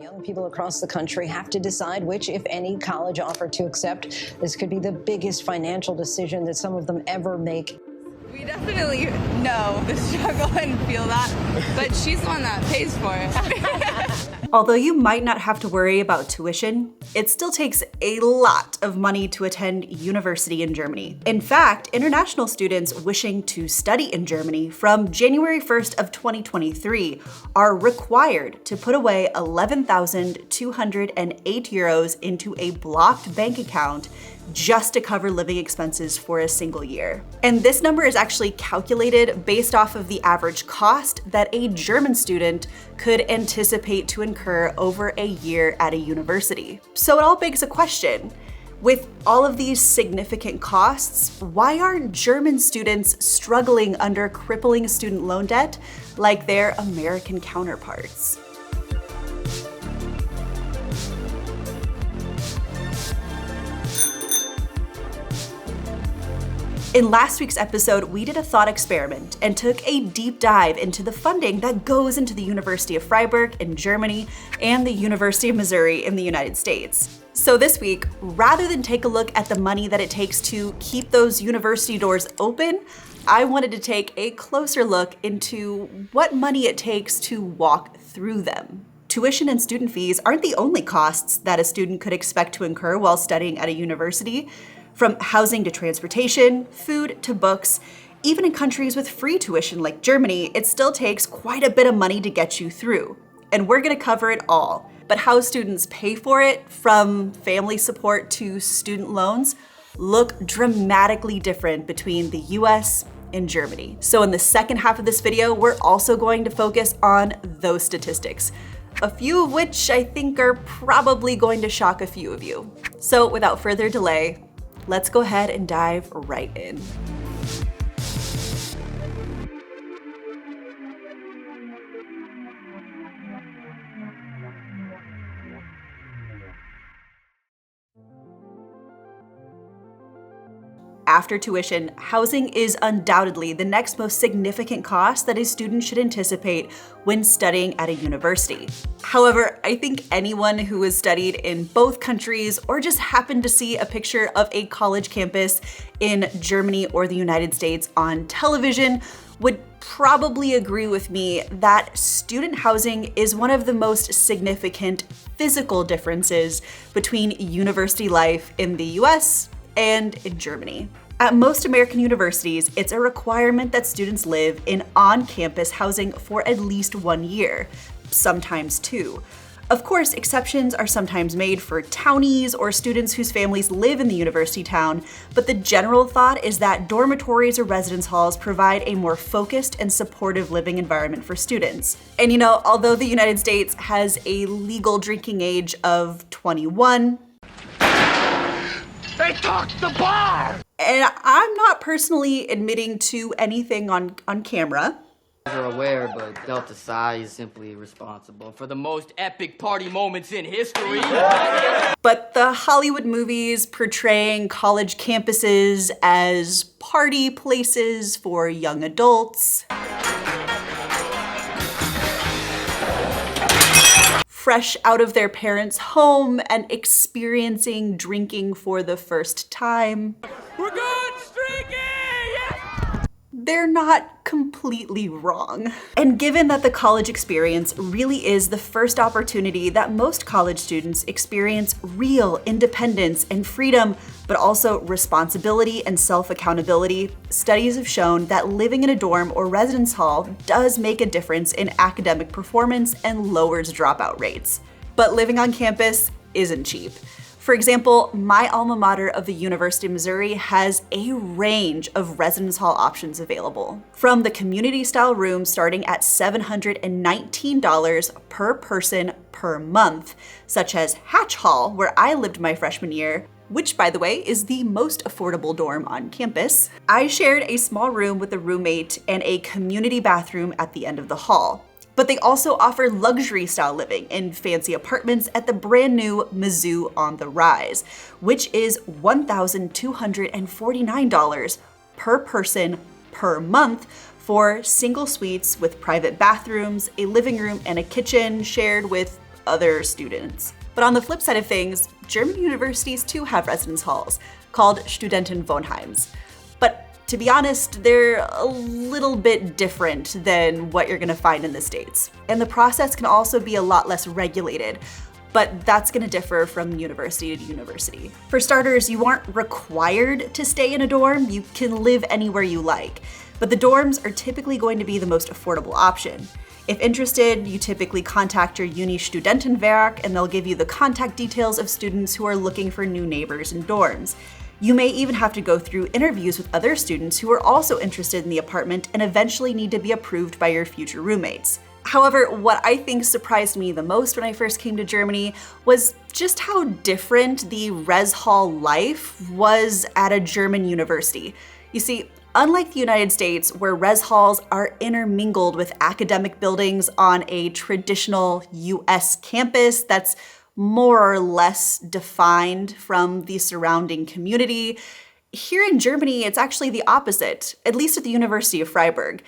Young people across the country have to decide which, if any, college offer to accept. This could be the biggest financial decision that some of them ever make. We definitely know the struggle and feel that, but she's the one that pays for it. Although you might not have to worry about tuition, it still takes a lot of money to attend university in Germany. In fact, international students wishing to study in Germany from January 1st of 2023 are required to put away 11,208 euros into a blocked bank account just to cover living expenses for a single year. And this number is actually calculated based off of the average cost that a German student could anticipate to incur over a year at a university. So it all begs a question. With all of these significant costs, why aren't German students struggling under crippling student loan debt like their American counterparts? In last week's episode, we did a thought experiment and took a deep dive into the funding that goes into the University of Freiburg in Germany and the University of Missouri in the United States. So this week, rather than take a look at the money that it takes to keep those university doors open, I wanted to take a closer look into what money it takes to walk through them. Tuition and student fees aren't the only costs that a student could expect to incur while studying at a university. From housing to transportation, food to books, even in countries with free tuition like Germany, it still takes quite a bit of money to get you through. And we're gonna cover it all. But how students pay for it, from family support to student loans, look dramatically different between the US and Germany. So in the second half of this video, we're also going to focus on those statistics, a few of which I think are probably going to shock a few of you. So without further delay, let's go ahead and dive right in. After tuition, housing is undoubtedly the next most significant cost that a student should anticipate when studying at a university. However, I think anyone who has studied in both countries or just happened to see a picture of a college campus in Germany or the United States on television would probably agree with me that student housing is one of the most significant physical differences between university life in the US and in Germany. At most American universities, it's a requirement that students live in on-campus housing for at least 1 year, sometimes 2. Of course, exceptions are sometimes made for townies or students whose families live in the university town, but the general thought is that dormitories or residence halls provide a more focused and supportive living environment for students. And although the United States has a legal drinking age of 21, they talked the bar! And I'm not personally admitting to anything on camera. Are aware, but Delta Psi is simply responsible for the most epic party moments in history. But the Hollywood movies portraying college campuses as party places for young adults, fresh out of their parents' home and experiencing drinking for the first time. We're going streaking! Yes! They're not completely wrong. And given that the college experience really is the first opportunity that most college students experience real independence and freedom, but also responsibility and self-accountability, studies have shown that living in a dorm or residence hall does make a difference in academic performance and lowers dropout rates. But living on campus isn't cheap. For example, my alma mater of the University of Missouri has a range of residence hall options available. From the community-style room starting at $719 per person per month, such as Hatch Hall, where I lived my freshman year, which, by the way, is the most affordable dorm on campus. I shared a small room with a roommate and a community bathroom at the end of the hall. But they also offer luxury style living in fancy apartments at the brand new Mizzou on the Rise, which is $1,249 per person per month for single suites with private bathrooms, a living room, and a kitchen shared with other students. But on the flip side of things, German universities too have residence halls called Studentenwohnheims. But to be honest, they're a little bit different than what you're gonna find in the States. And the process can also be a lot less regulated, but that's gonna differ from university to university. For starters, you aren't required to stay in a dorm. You can live anywhere you like, but the dorms are typically going to be the most affordable option. If interested, you typically contact your Uni Studentenwerk and they'll give you the contact details of students who are looking for new neighbors in dorms. You may even have to go through interviews with other students who are also interested in the apartment and eventually need to be approved by your future roommates. However, what I think surprised me the most when I first came to Germany was just how different the res hall life was at a German university. You see, unlike the United States, where res halls are intermingled with academic buildings on a traditional US campus that's more or less defined from the surrounding community, here in Germany, it's actually the opposite, at least at the University of Freiburg.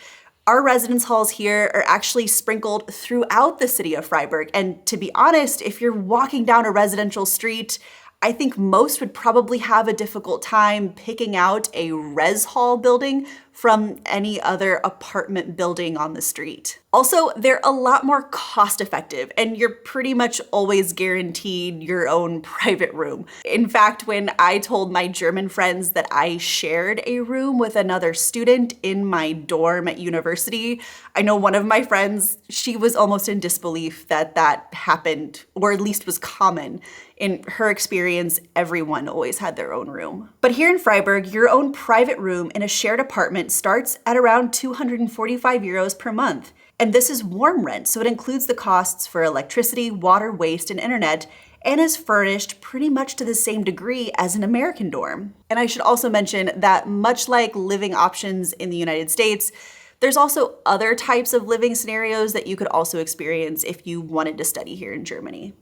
Our residence halls here are actually sprinkled throughout the city of Freiburg, and to be honest, if you're walking down a residential street, I think most would probably have a difficult time picking out a res hall building from any other apartment building on the street. Also, they're a lot more cost effective and you're pretty much always guaranteed your own private room. In fact, when I told my German friends that I shared a room with another student in my dorm at university, I know one of my friends, she was almost in disbelief that that happened, or at least was common. In her experience, everyone always had their own room. But here in Freiburg, your own private room in a shared apartment starts at around 245 euros per month. And this is warm rent, so it includes the costs for electricity, water, waste, and internet, and is furnished pretty much to the same degree as an American dorm. And I should also mention that much like living options in the United States, there's also other types of living scenarios that you could also experience if you wanted to study here in Germany.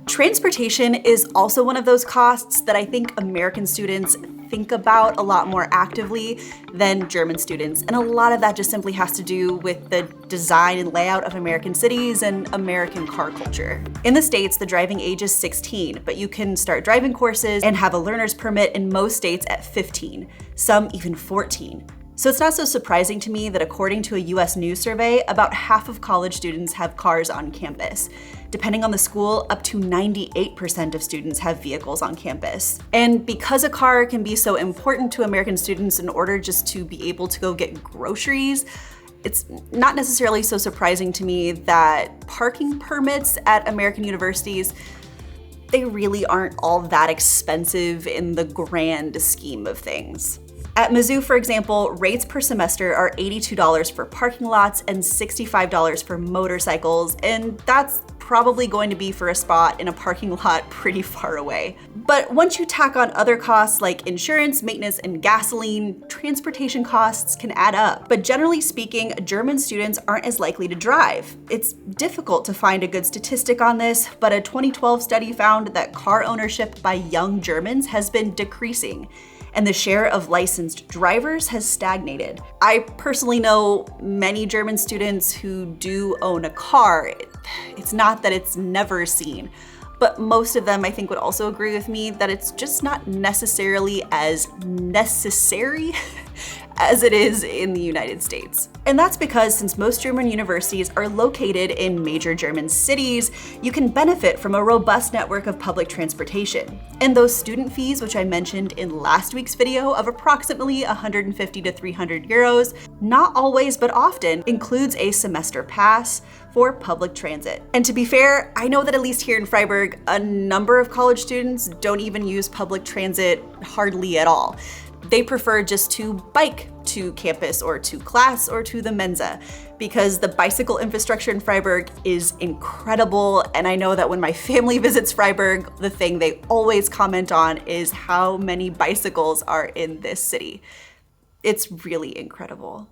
Transportation is also one of those costs that I think American students think about a lot more actively than German students. And a lot of that just simply has to do with the design and layout of American cities and American car culture. In the States, the driving age is 16, but you can start driving courses and have a learner's permit in most states at 15, some even 14. So it's not so surprising to me that according to a US News survey, about half of college students have cars on campus. Depending on the school, up to 98% of students have vehicles on campus. And because a car can be so important to American students in order just to be able to go get groceries, it's not necessarily so surprising to me that parking permits at American universities, they really aren't all that expensive in the grand scheme of things. At Mizzou, for example, rates per semester are $82 for parking lots and $65 for motorcycles, and that's probably going to be for a spot in a parking lot pretty far away. But once you tack on other costs like insurance, maintenance, and gasoline, transportation costs can add up. But generally speaking, German students aren't as likely to drive. It's difficult to find a good statistic on this, but a 2012 study found that car ownership by young Germans has been decreasing, and the share of licensed drivers has stagnated. I personally know many German students who do own a car. It's not that it's never seen, but most of them I think would also agree with me that it's just not necessarily as necessary as it is in the United States. And that's because since most German universities are located in major German cities, you can benefit from a robust network of public transportation. And those student fees, which I mentioned in last week's video of approximately 150 to 300 euros, not always but often includes a semester pass for public transit. And to be fair, I know that at least here in Freiburg, a number of college students don't even use public transit hardly at all. They prefer just to bike to campus or to class or to the Mensa because the bicycle infrastructure in Freiburg is incredible. And I know that when my family visits Freiburg, the thing they always comment on is how many bicycles are in this city. It's really incredible.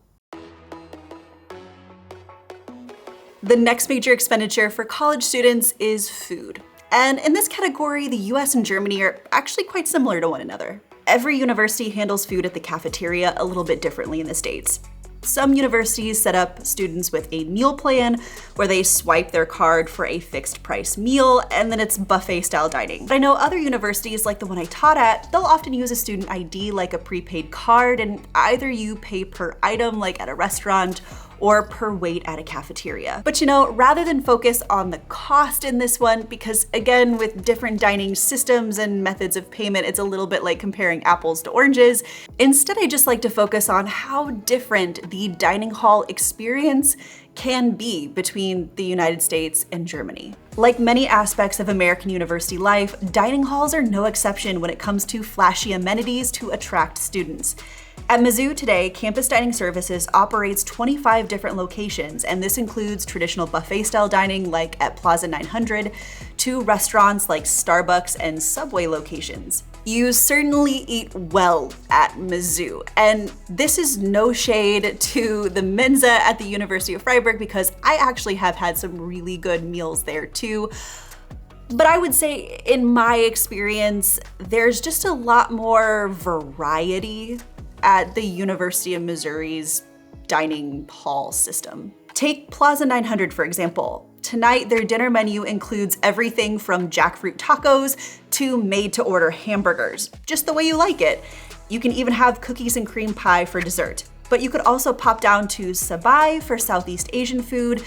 The next major expenditure for college students is food. And in this category, the US and Germany are actually quite similar to one another. Every university handles food at the cafeteria a little bit differently in the States. Some universities set up students with a meal plan where they swipe their card for a fixed price meal, and then it's buffet style dining. But I know other universities, like the one I taught at, they'll often use a student ID like a prepaid card, and either you pay per item like at a restaurant or per weight at a cafeteria. But you know, rather than focus on the cost in this one, because again, with different dining systems and methods of payment, it's a little bit like comparing apples to oranges, instead I just like to focus on how different the dining hall experience can be between the United States and Germany. Like many aspects of American university life, dining halls are no exception when it comes to flashy amenities to attract students. At Mizzou today, Campus Dining Services operates 25 different locations, and this includes traditional buffet-style dining like at Plaza 900 to restaurants like Starbucks and Subway locations. You certainly eat well at Mizzou, and this is no shade to the Mensa at the University of Freiburg because I actually have had some really good meals there too. But I would say in my experience, there's just a lot more variety at the University of Missouri's dining hall system. Take Plaza 900 for example. Tonight, their dinner menu includes everything from jackfruit tacos to made-to-order hamburgers, just the way you like it. You can even have cookies and cream pie for dessert. But you could also pop down to Sabai for Southeast Asian food,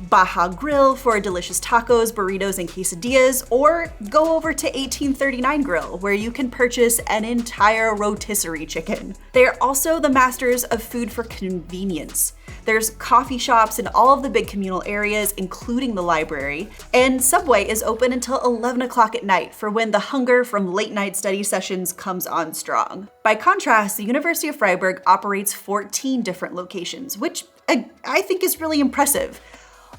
Baja Grill for delicious tacos, burritos, and quesadillas, or go over to 1839 Grill, where you can purchase an entire rotisserie chicken. They are also the masters of food for convenience. There's coffee shops in all of the big communal areas, including the library, and Subway is open until 11 o'clock at night for when the hunger from late night study sessions comes on strong. By contrast, the University of Freiburg operates 14 different locations, which I think is really impressive,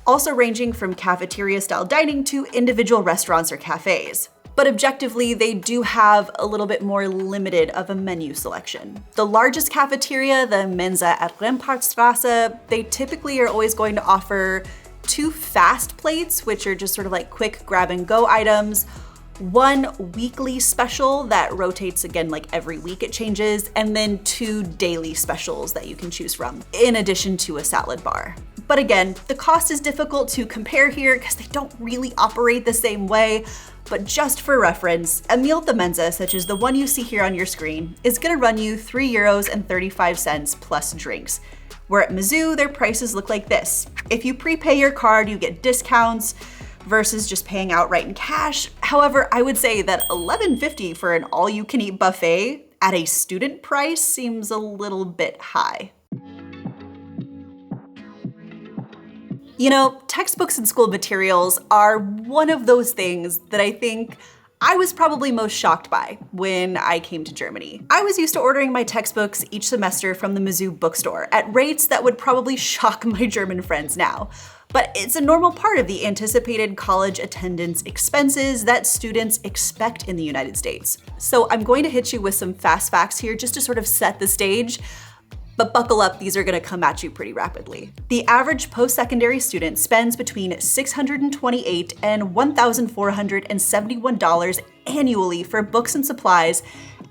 also ranging from cafeteria-style dining to individual restaurants or cafes. But objectively, they do have a little bit more limited of a menu selection. The largest cafeteria, the Mensa at Rempartstrasse, they typically are always going to offer 2 fast plates, which are just sort of like quick grab and go items, 1 weekly special that rotates again like every week it changes, and then 2 daily specials that you can choose from, in addition to a salad bar. But again, the cost is difficult to compare here because they don't really operate the same way. But just for reference, a meal at the Mensa, such as the one you see here on your screen, is gonna run you €3.35 plus drinks. Where at Mizzou, their prices look like this. If you prepay your card, you get discounts versus just paying outright in cash. However, I would say that $11.50 for an all-you-can-eat buffet at a student price seems a little bit high. You know, textbooks and school materials are one of those things that I think I was probably most shocked by when I came to Germany. I was used to ordering my textbooks each semester from the Mizzou bookstore at rates that would probably shock my German friends now. But it's a normal part of the anticipated college attendance expenses that students expect in the United States. So I'm going to hit you with some fast facts here just to sort of set the stage. But buckle up, these are gonna come at you pretty rapidly. The average post-secondary student spends between $628 and $1,471 annually for books and supplies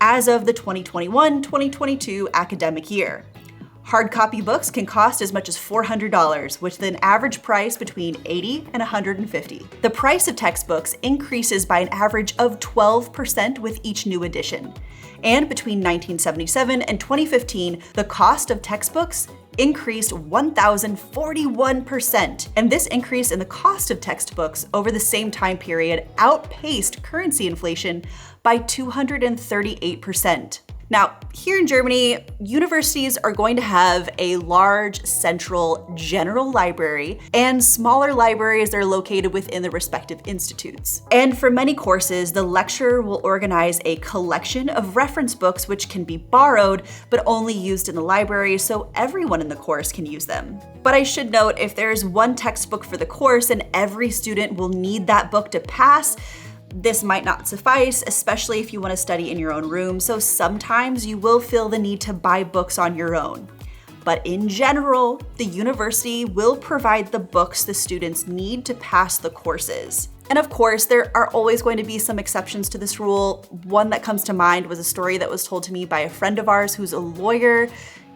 as of the 2021-2022 academic year. Hard copy books can cost as much as $400, with an average price between $80 and $150. The price of textbooks increases by an average of 12% with each new edition. And between 1977 and 2015, the cost of textbooks increased 1,041%. And this increase in the cost of textbooks over the same time period outpaced currency inflation by 238%. Now, here in Germany, universities are going to have a large central general library, and smaller libraries are located within the respective institutes. And for many courses, the lecturer will organize a collection of reference books which can be borrowed, but only used in the library, so everyone in the course can use them. But I should note, if there's one textbook for the course and every student will need that book to pass, this might not suffice, especially if you want to study in your own room, so sometimes you will feel the need to buy books on your own. But in general, the university will provide the books the students need to pass the courses. And of course, there are always going to be some exceptions to this rule. One that comes to mind was a story that was told to me by a friend of ours who's a lawyer.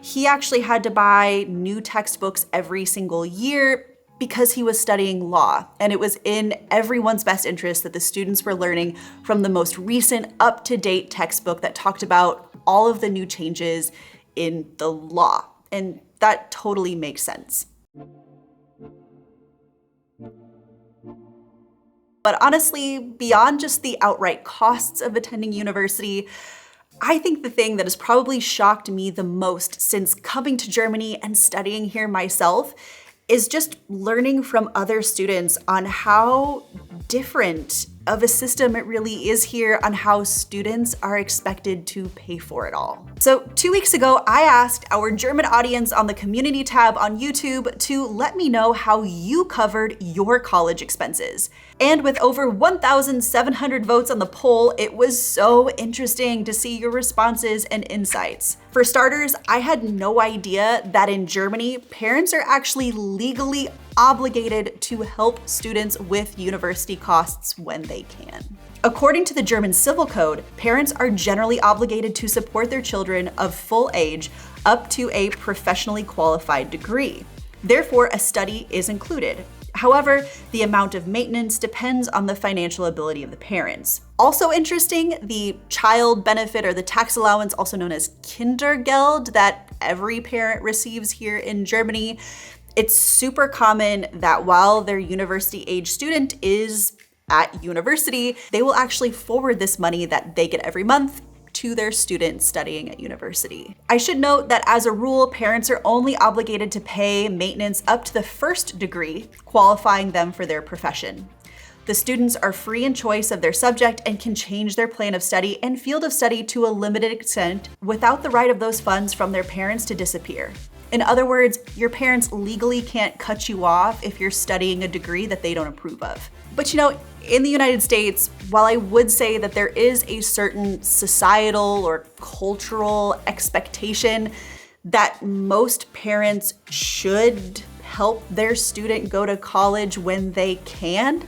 He actually had to buy new textbooks every single year because he was studying law, and it was in everyone's best interest that the students were learning from the most recent up-to-date textbook that talked about all of the new changes in the law. And that totally makes sense. But honestly, beyond just the outright costs of attending university, I think the thing that has probably shocked me the most since coming to Germany and studying here myself is just learning from other students on how different of a system it really is here, on how students are expected to pay for it all. So 2 weeks ago, I asked our German audience on the community tab on YouTube to let me know how you covered your college expenses. And with over 1,700 votes on the poll, it was so interesting to see your responses and insights. For starters, I had no idea that in Germany, parents are actually legally obligated to help students with university costs when they can. According to the German Civil Code, parents are generally obligated to support their children of full age up to a professionally qualified degree. Therefore, a study is included. However, the amount of maintenance depends on the financial ability of the parents. Also interesting, the child benefit, or the tax allowance, also known as Kindergeld, that every parent receives here in Germany. It's super common that while their university-age student is at university, they will actually forward this money that they get every month to their students studying at university. I should note that as a rule, parents are only obligated to pay maintenance up to the first degree, qualifying them for their profession. The students are free in choice of their subject and can change their plan of study and field of study to a limited extent without the right of those funds from their parents to disappear. In other words, your parents legally can't cut you off if you're studying a degree that they don't approve of. But you know, in the United States, while I would say that there is a certain societal or cultural expectation that most parents should help their student go to college when they can,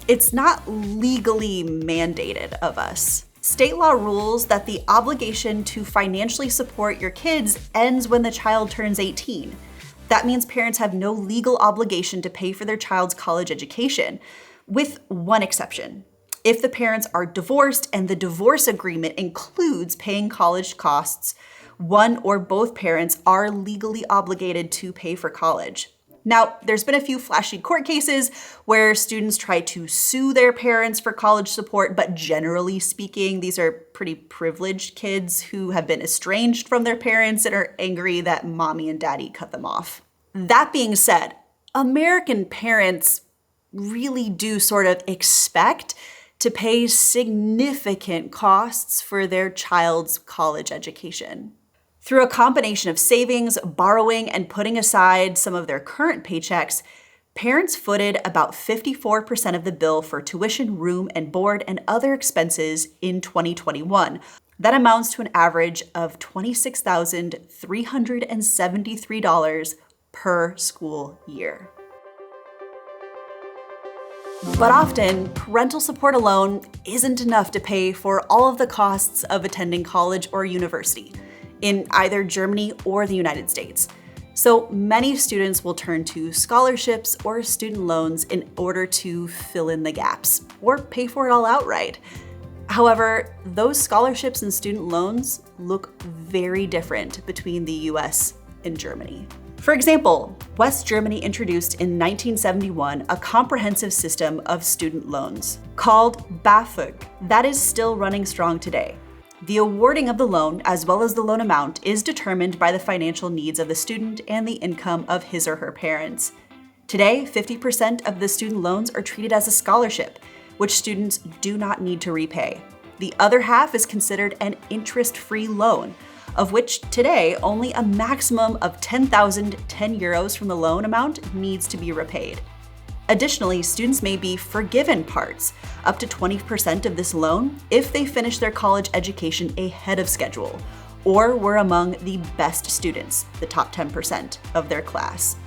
it's not legally mandated of us. State law rules that the obligation to financially support your kids ends when the child turns 18. That means parents have no legal obligation to pay for their child's college education, with one exception. If the parents are divorced and the divorce agreement includes paying college costs, one or both parents are legally obligated to pay for college. Now, there's been a few flashy court cases where students try to sue their parents for college support, but generally speaking, these are pretty privileged kids who have been estranged from their parents and are angry that mommy and daddy cut them off. That being said, American parents really do sort of expect to pay significant costs for their child's college education. Through a combination of savings, borrowing, and putting aside some of their current paychecks, parents footed about 54% of the bill for tuition, room and board, and other expenses in 2021. That amounts to an average of $26,373 per school year. But often, parental support alone isn't enough to pay for all of the costs of attending college or university in either Germany or the United States. So many students will turn to scholarships or student loans in order to fill in the gaps or pay for it all outright. However, those scholarships and student loans look very different between the US and Germany. For example, West Germany introduced in 1971 a comprehensive system of student loans called BAföG that is still running strong today. The awarding of the loan, as well as the loan amount, is determined by the financial needs of the student and the income of his or her parents. Today, 50% of the student loans are treated as a scholarship, which students do not need to repay. The other half is considered an interest-free loan, of which today only a maximum of 10,010 euros from the loan amount needs to be repaid. Additionally, students may be forgiven parts, up to 20% of this loan, if they finish their college education ahead of schedule, or were among the best students, the top 10% of their class,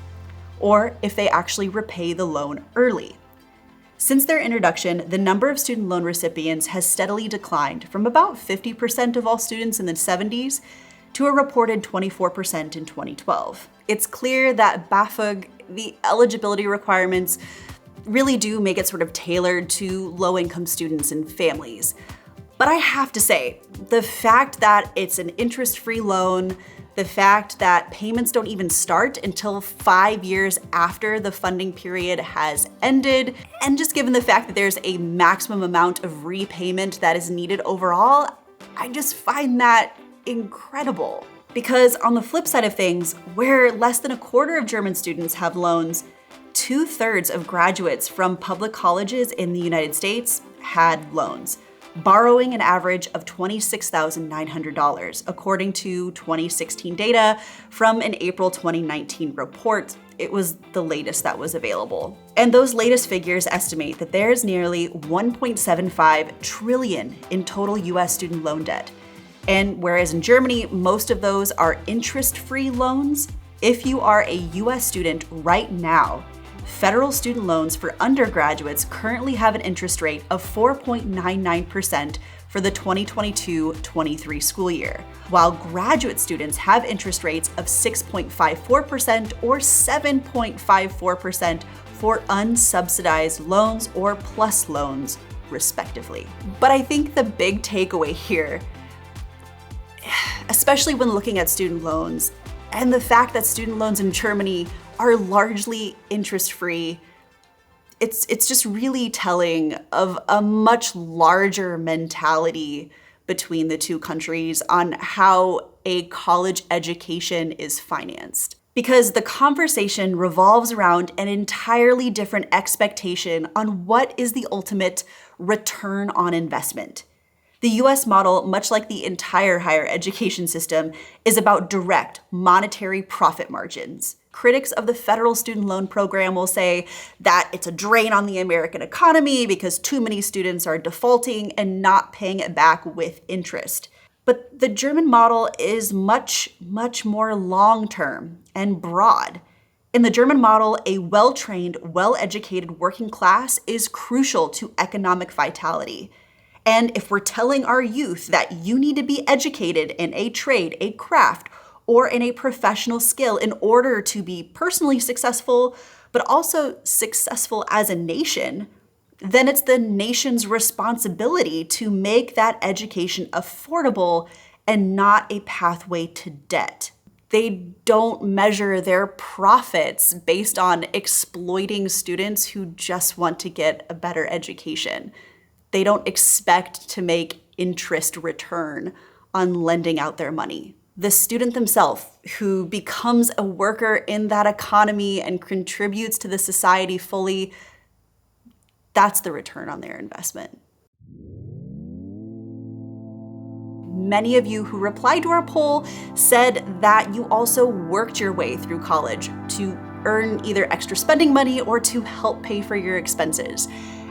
or if they actually repay the loan early. Since their introduction, the number of student loan recipients has steadily declined from about 50% of all students in the 70s to a reported 24% in 2012. It's clear that BAföG, the eligibility requirements, really do make it sort of tailored to low-income students and families. But I have to say, the fact that it's an interest-free loan, the fact that payments don't even start until 5 years after the funding period has ended, and just given the fact that there's a maximum amount of repayment that is needed overall, I just find that incredible. Because on the flip side of things, where less than a quarter of German students have loans, 2/3 of graduates from public colleges in the United States had loans, borrowing an average of $26,900, according to 2016 data from an April 2019 report. It was the latest that was available. And those latest figures estimate that there's nearly 1.75 trillion in total US student loan debt. And whereas in Germany, most of those are interest-free loans, if you are a US student right now, federal student loans for undergraduates currently have an interest rate of 4.99% for the 2022-23 school year, while graduate students have interest rates of 6.54% or 7.54% for unsubsidized loans or plus loans, respectively. But I think the big takeaway here, especially when looking at student loans, and the fact that student loans in Germany are largely interest-free, it's just really telling of a much larger mentality between the two countries on how a college education is financed. Because the conversation revolves around an entirely different expectation on what is the ultimate return on investment. The US model, much like the entire higher education system, is about direct monetary profit margins. Critics of the federal student loan program will say that it's a drain on the American economy because too many students are defaulting and not paying it back with interest. But the German model is much, much more long-term and broad. In the German model, a well-trained, well-educated working class is crucial to economic vitality. And if we're telling our youth that you need to be educated in a trade, a craft, or in a professional skill in order to be personally successful, but also successful as a nation, then it's the nation's responsibility to make that education affordable and not a pathway to debt. They don't measure their profits based on exploiting students who just want to get a better education. They don't expect to make interest return on lending out their money. The student themselves, who becomes a worker in that economy and contributes to the society fully, that's the return on their investment. Many of you who replied to our poll said that you also worked your way through college to earn either extra spending money or to help pay for your expenses.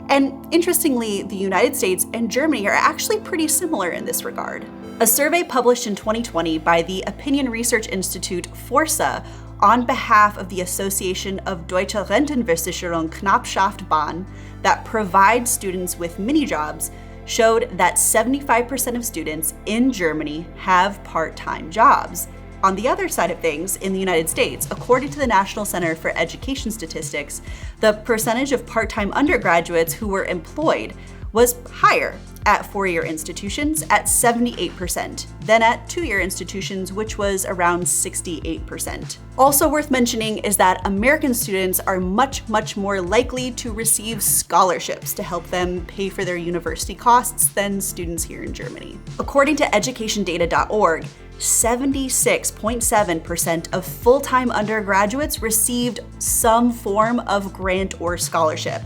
And interestingly, the United States and Germany are actually pretty similar in this regard. A survey published in 2020 by the opinion research institute Forsa on behalf of the Association of Deutsche Rentenversicherung Knappschaft Bahn that provides students with mini-jobs showed that 75% of students in Germany have part-time jobs. On the other side of things, in the United States, according to the National Center for Education Statistics, the percentage of part-time undergraduates who were employed was higher at four-year institutions at 78% than at two-year institutions, which was around 68%. Also worth mentioning is that American students are much, much more likely to receive scholarships to help them pay for their university costs than students here in Germany. According to educationdata.org, 76.7% of full-time undergraduates received some form of grant or scholarship.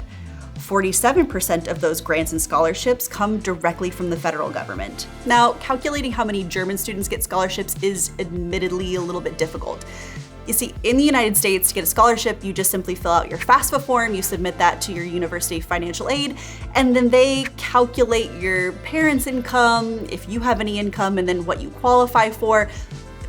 47% of those grants and scholarships come directly from the federal government. Now, calculating how many German students get scholarships is admittedly a little bit difficult. You see, in the United States, to get a scholarship, you just simply fill out your FAFSA form, you submit that to your university financial aid, and then they calculate your parents' income, if you have any income, and then what you qualify for.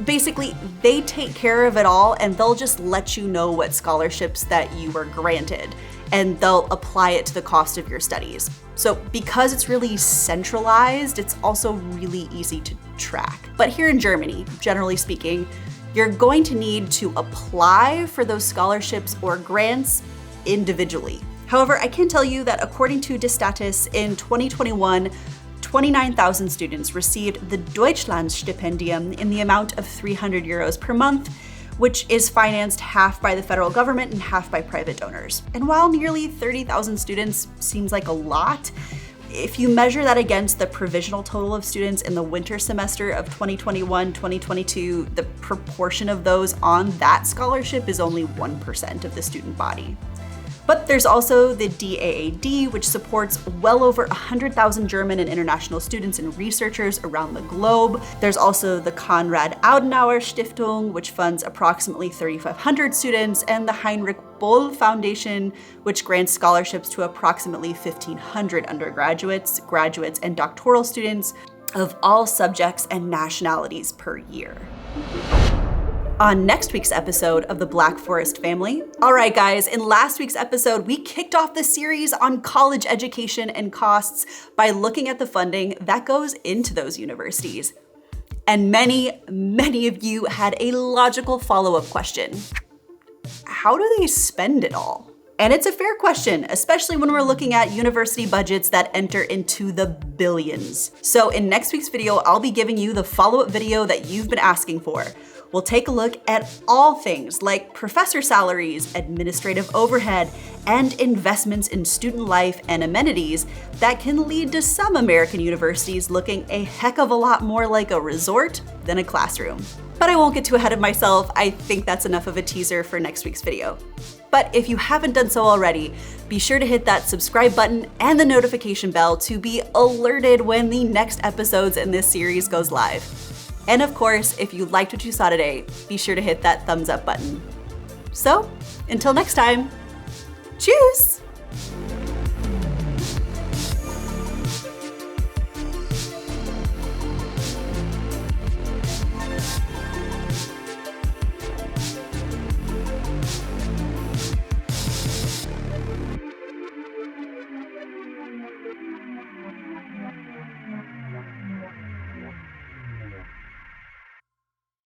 Basically, they take care of it all and they'll just let you know what scholarships that you were granted, and they'll apply it to the cost of your studies. So because it's really centralized, it's also really easy to track. But here in Germany, generally speaking, you're going to need to apply for those scholarships or grants individually. However, I can tell you that according to Die Status, in 2021, 29,000 students received the Deutschlandstipendium in the amount of 300 euros per month, which is financed half by the federal government and half by private donors. And while nearly 30,000 students seems like a lot, if you measure that against the provisional total of students in the winter semester of 2021-2022, the proportion of those on that scholarship is only 1% of the student body. But there's also the DAAD, which supports well over 100,000 German and international students and researchers around the globe. There's also the Konrad Adenauer Stiftung, which funds approximately 3,500 students, and the Heinrich Böll Foundation, which grants scholarships to approximately 1,500 undergraduates, graduates, and doctoral students of all subjects and nationalities per year. On next week's episode of the Black Forest Family. All right, guys, in last week's episode, we kicked off the series on college education and costs by looking at the funding that goes into those universities. And many of you had a logical follow-up question. How do they spend it all? And it's a fair question, especially when we're looking at university budgets that enter into the billions. So in next week's video, I'll be giving you the follow-up video that you've been asking for. We'll take a look at all things like professor salaries, administrative overhead, and investments in student life and amenities that can lead to some American universities looking a heck of a lot more like a resort than a classroom. But I won't get too ahead of myself. I think that's enough of a teaser for next week's video. But if you haven't done so already, be sure to hit that subscribe button and the notification bell to be alerted when the next episodes in this series goes live. And of course, if you liked what you saw today, be sure to hit that thumbs up button. So, until next time.